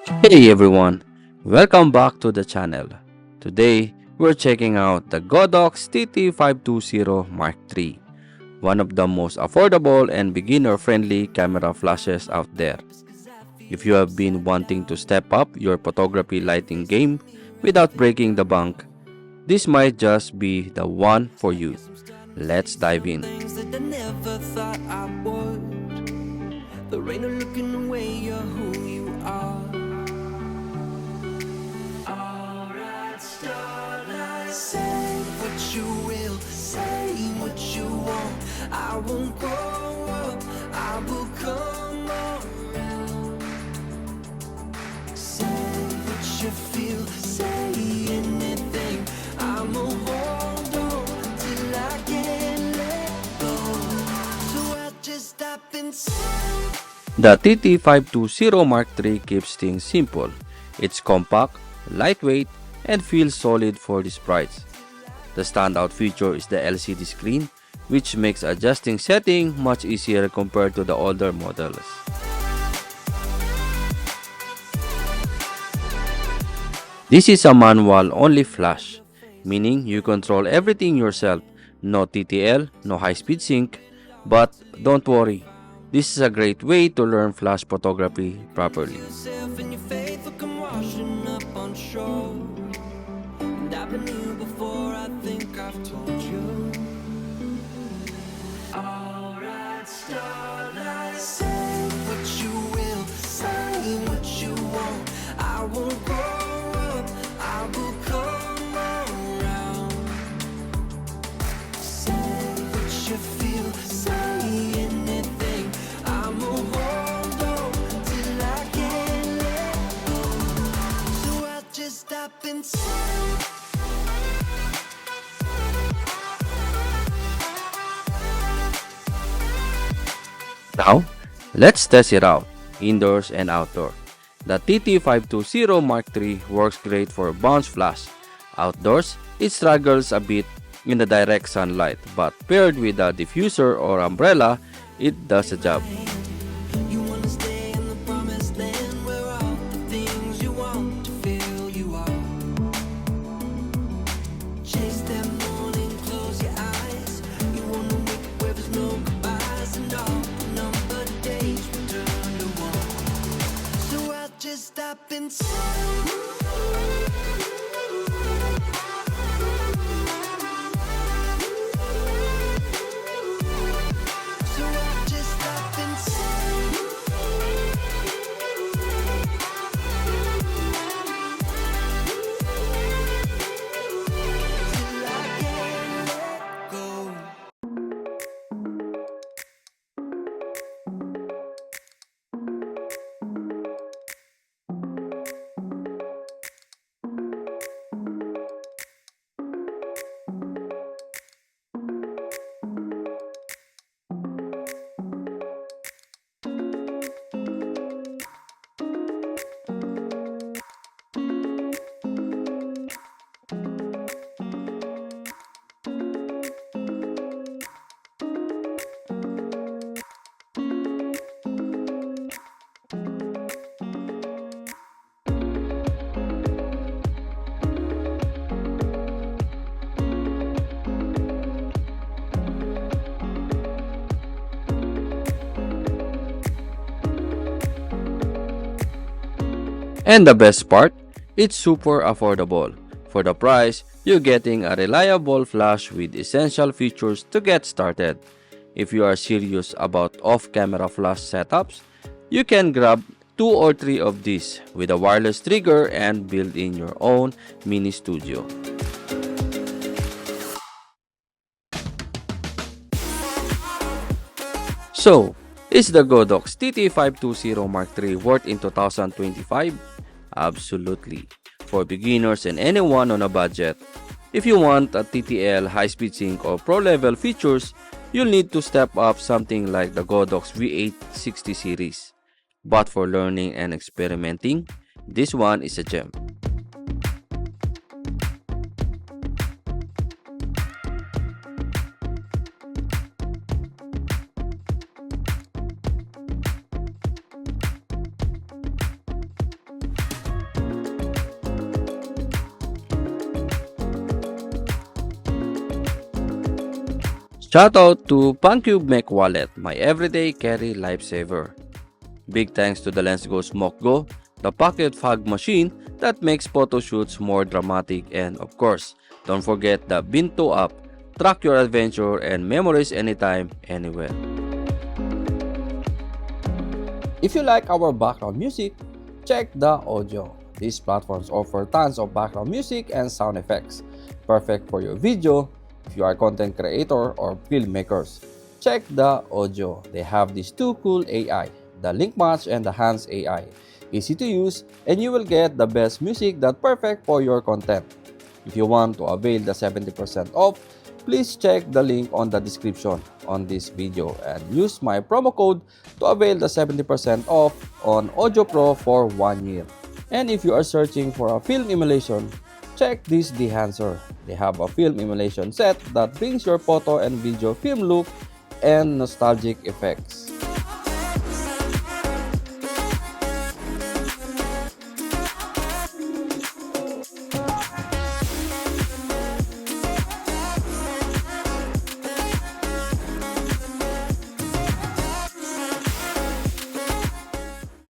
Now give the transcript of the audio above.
Hey everyone, welcome back to the channel. Today, we're checking out the Godox TT520 Mark III, one of the most affordable and beginner-friendly camera flashes out there. If you have been wanting to step up your photography lighting game without breaking the bank, this might just be the one for you. Let's dive in. Things that I never thought I would. There ain't no looking away, you're who you are. Alright, starlight, say what you will, say what you want. I won't grow up, I will come around. Say what you feel, say anything. I'm a hold on till I can't let go. So I just stop and say. The TT520 Mark III keeps things simple. It's compact, lightweight, and feels solid for this price. The standout feature is the LCD screen, which makes adjusting setting much easier compared to the older models. This is a manual-only flash, meaning you control everything yourself. No TTL, no high-speed sync, but don't worry, this is a great way to learn flash photography properly. Yourself and your faith will come washing up on shore. And I've been here before, I think I've told you. Alright, starlight, say what you will, say what you want. I won't grow up, I will come around. Say what you feel, say anything. I'm a hold on till I can't let go. So I just stop and say. Now, let's test it out, indoors and outdoor. The TT520 Mark III works great for bounce flash. Outdoors, it struggles a bit in the direct sunlight, but paired with a diffuser or umbrella, it does the job. You wanna stay in the promised land where all the things you want to feel you are. Chase that morning, close your eyes. You wanna wake up where there's no goodbyes and all the numbered days return to one. So I just stop and say. So I just stop and say. Till I can't let go. And the best part, it's super affordable. For the price, you're getting a reliable flash with essential features to get started. If you are serious about off-camera flash setups, you can grab 2 or 3 of these with a wireless trigger and build in your own mini studio. So, is the Godox TT520 Mark III worth in 2025? Absolutely. For beginners and anyone on a budget. If you want a TTL, high-speed sync or pro-level features, you'll need to step up something like the Godox V860 series. But for learning and experimenting, this one is a gem. Shout out to PanCube Mech Wallet, my everyday carry lifesaver. Big thanks to the Lensgo Smoke Go, the pocket fog machine that makes photo shoots more dramatic, and of course, don't forget the Binto app. Track your adventure and memories anytime, anywhere. If you like our background music, check the audio. These platforms offer tons of background music and sound effects, perfect for your video if you are a content creator or filmmakers. Check the audio. They have these two cool AI, the Link Match and the Hands AI. Easy to use, and you will get the best music that's perfect for your content. If you want to avail the 70% off, please check the link on the description on this video and use my promo code to avail the 70% off on Audio Pro for 1 year. And if you are searching for a film emulation, check this Dehancer. They have a film emulation set that brings your photo and video film look and nostalgic effects.